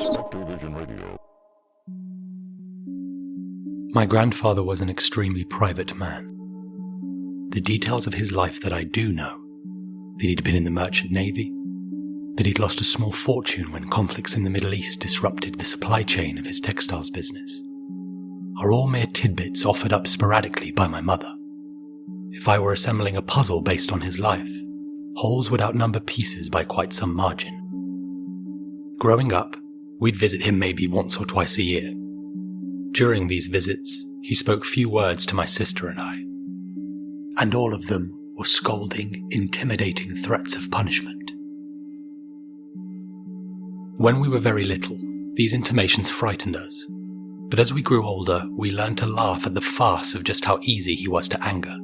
Spectrovision Radio. My grandfather was an extremely private man. The details of his life that I do know, that he'd been in the merchant navy, that he'd lost a small fortune when conflicts in the Middle East disrupted the supply chain of his textiles business, are all mere tidbits offered up sporadically by my mother. If I were assembling a puzzle based on his life, holes would outnumber pieces by quite some margin. Growing up, we'd visit him maybe once or twice a year. During these visits, he spoke few words to my sister and I, and all of them were scolding, intimidating threats of punishment. When we were very little, these intimations frightened us, but as we grew older, we learned to laugh at the farce of just how easy he was to anger.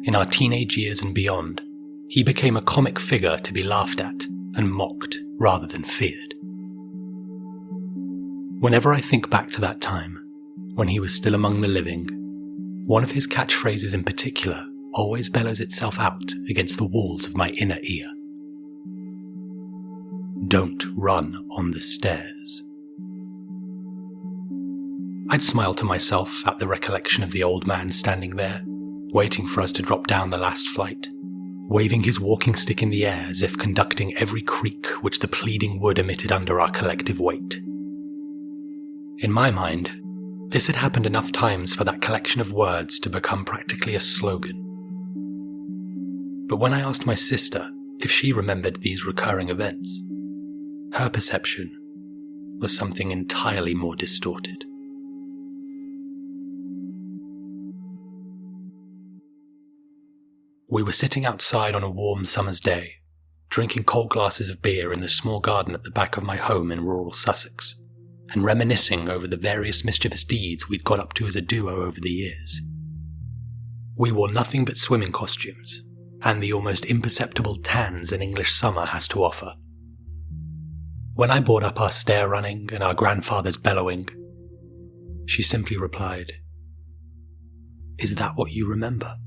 In our teenage years and beyond, he became a comic figure to be laughed at and mocked rather than feared. Whenever I think back to that time, when he was still among the living, one of his catchphrases in particular always bellows itself out against the walls of my inner ear. "Don't run on the stairs." I'd smile to myself at the recollection of the old man standing there, waiting for us to drop down the last flight, waving his walking stick in the air as if conducting every creak which the pleading wood emitted under our collective weight. In my mind, this had happened enough times for that collection of words to become practically a slogan. But when I asked my sister if she remembered these recurring events, her perception was something entirely more distorted. We were sitting outside on a warm summer's day, drinking cold glasses of beer in the small garden at the back of my home in rural Sussex, and reminiscing over the various mischievous deeds we'd got up to as a duo over the years. We wore nothing but swimming costumes, and the almost imperceptible tans an English summer has to offer. When I brought up our stair running and our grandfather's bellowing, she simply replied, "Is that what you remember?"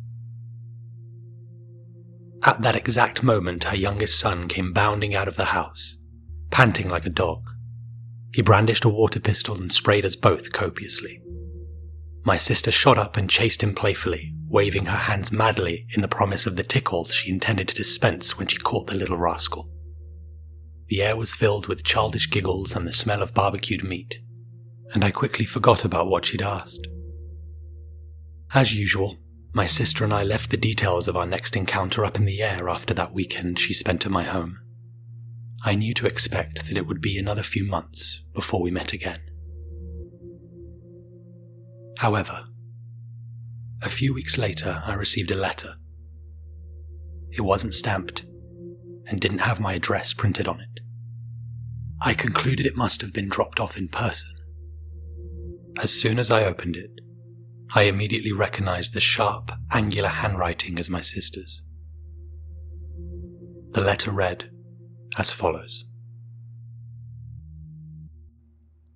At that exact moment, her youngest son came bounding out of the house, panting like a dog. He brandished a water pistol and sprayed us both copiously. My sister shot up and chased him playfully, waving her hands madly in the promise of the tickles she intended to dispense when she caught the little rascal. The air was filled with childish giggles and the smell of barbecued meat, and I quickly forgot about what she'd asked. As usual, my sister and I left the details of our next encounter up in the air after that weekend she spent at my home. I knew to expect that it would be another few months before we met again. However, a few weeks later I received a letter. It wasn't stamped and didn't have my address printed on it. I concluded it must have been dropped off in person. As soon as I opened it, I immediately recognized the sharp, angular handwriting as my sister's. The letter read as follows.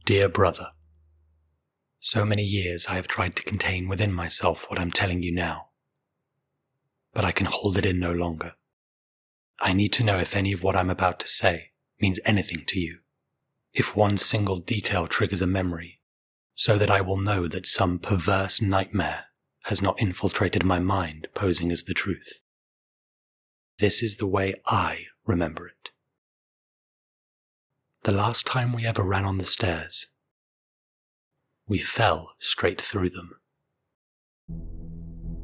Dear brother, so many years I have tried to contain within myself what I'm telling you now, but I can hold it in no longer. I need to know if any of what I'm about to say means anything to you, if one single detail triggers a memory, so that I will know that some perverse nightmare has not infiltrated my mind posing as the truth. This is the way I remember it. The last time we ever ran on the stairs, we fell straight through them.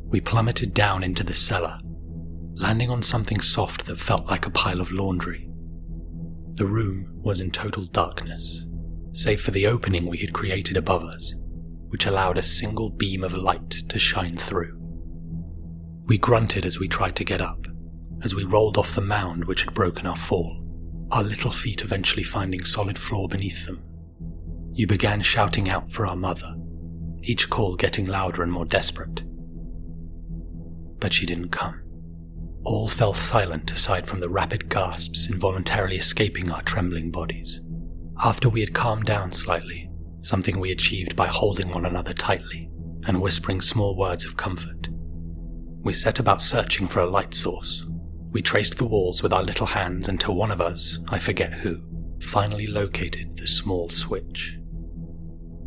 We plummeted down into the cellar, landing on something soft that felt like a pile of laundry. The room was in total darkness, save for the opening we had created above us, which allowed a single beam of light to shine through. We grunted as we tried to get up, as we rolled off the mound which had broken our fall, our little feet eventually finding solid floor beneath them. You began shouting out for our mother, each call getting louder and more desperate. But she didn't come. All fell silent aside from the rapid gasps involuntarily escaping our trembling bodies. After we had calmed down slightly, something we achieved by holding one another tightly and whispering small words of comfort, we set about searching for a light source. We traced the walls with our little hands until one of us, I forget who, finally located the small switch.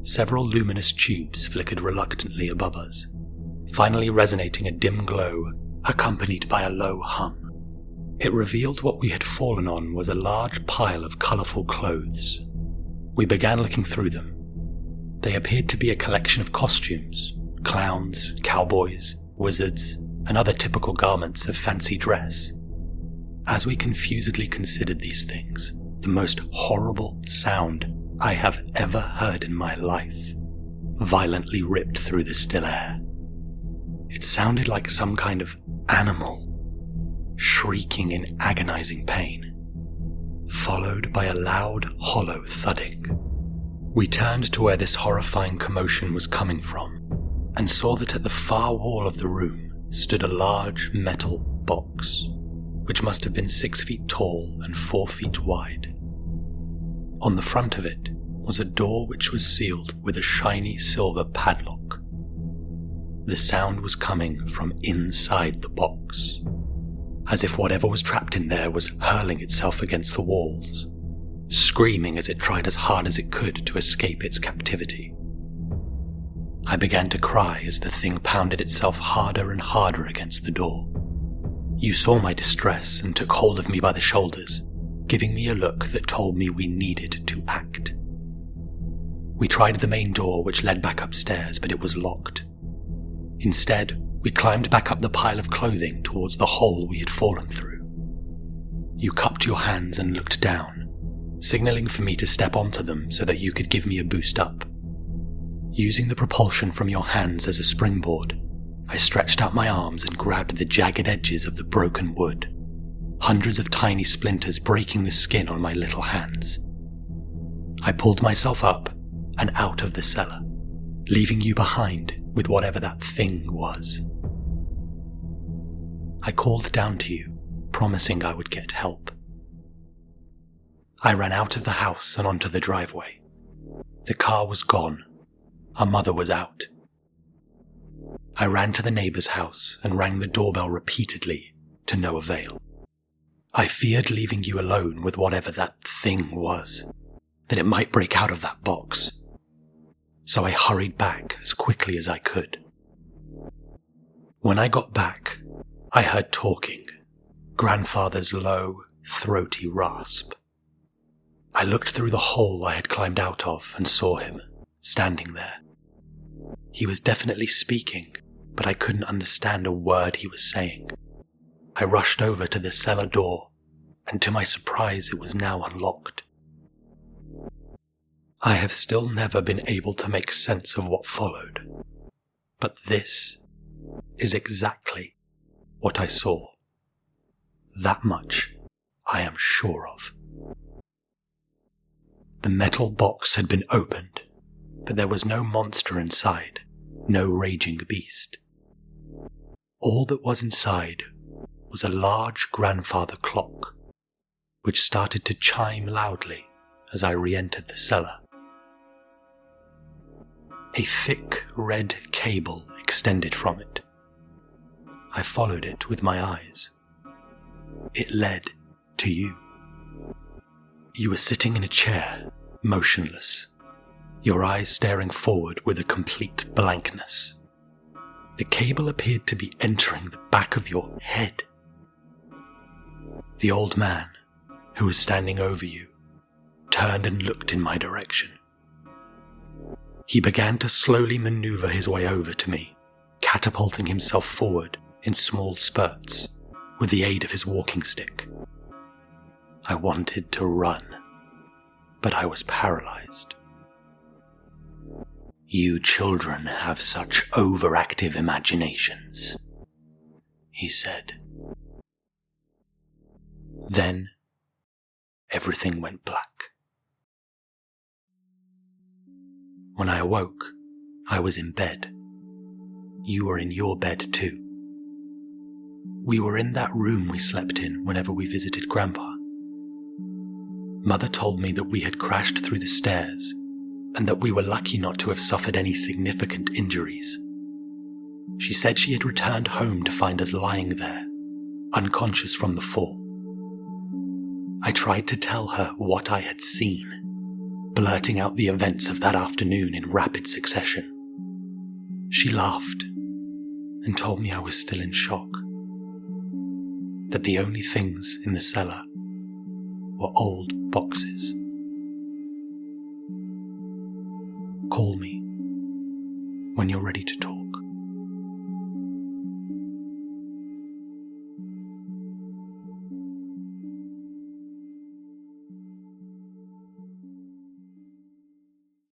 Several luminous tubes flickered reluctantly above us, finally resonating a dim glow accompanied by a low hum. It revealed what we had fallen on was a large pile of colourful clothes. We began looking through them. They appeared to be a collection of costumes, clowns, cowboys, wizards, and other typical garments of fancy dress. As we confusedly considered these things, the most horrible sound I have ever heard in my life violently ripped through the still air. It sounded like some kind of animal, shrieking in agonizing pain, followed by a loud, hollow thudding. We turned to where this horrifying commotion was coming from, and saw that at the far wall of the room stood a large metal box, which must have been 6 feet tall and 4 feet wide. On the front of it was a door which was sealed with a shiny silver padlock. The sound was coming from inside the box, as if whatever was trapped in there was hurling itself against the walls, screaming as it tried as hard as it could to escape its captivity. I began to cry as the thing pounded itself harder and harder against the door. You saw my distress and took hold of me by the shoulders, giving me a look that told me we needed to act. We tried the main door which led back upstairs, but it was locked. Instead, we climbed back up the pile of clothing towards the hole we had fallen through. You cupped your hands and looked down, signaling for me to step onto them so that you could give me a boost up. Using the propulsion from your hands as a springboard, I stretched out my arms and grabbed the jagged edges of the broken wood, hundreds of tiny splinters breaking the skin on my little hands. I pulled myself up and out of the cellar, leaving you behind with whatever that thing was. I called down to you, promising I would get help. I ran out of the house and onto the driveway. The car was gone. Our mother was out. I ran to the neighbour's house and rang the doorbell repeatedly, to no avail. I feared leaving you alone with whatever that thing was, that it might break out of that box. So I hurried back as quickly as I could. When I got back, I heard talking, grandfather's low, throaty rasp. I looked through the hole I had climbed out of and saw him, standing there. He was definitely speaking, but I couldn't understand a word he was saying. I rushed over to the cellar door, and to my surprise it was now unlocked. I have still never been able to make sense of what followed, but this is exactly what I saw. That much I am sure of. The metal box had been opened, but there was no monster inside, no raging beast. All that was inside was a large grandfather clock, which started to chime loudly as I re-entered the cellar. A thick red cable extended from it. I followed it with my eyes. It led to you. You were sitting in a chair, motionless, your eyes staring forward with a complete blankness. The cable appeared to be entering the back of your head. The old man, who was standing over you, turned and looked in my direction. He began to slowly maneuver his way over to me, catapulting himself forward in small spurts with the aid of his walking stick. I wanted to run, but I was paralyzed. "You children have such overactive imaginations," he said. Then, everything went black. When I awoke, I was in bed. You were in your bed too. We were in that room we slept in whenever we visited Grandpa. Mother told me that we had crashed through the stairs and that we were lucky not to have suffered any significant injuries. She said she had returned home to find us lying there, unconscious from the fall. I tried to tell her what I had seen, blurting out the events of that afternoon in rapid succession. She laughed and told me I was still in shock, that the only things in the cellar were old boxes. Call me when you're ready to talk.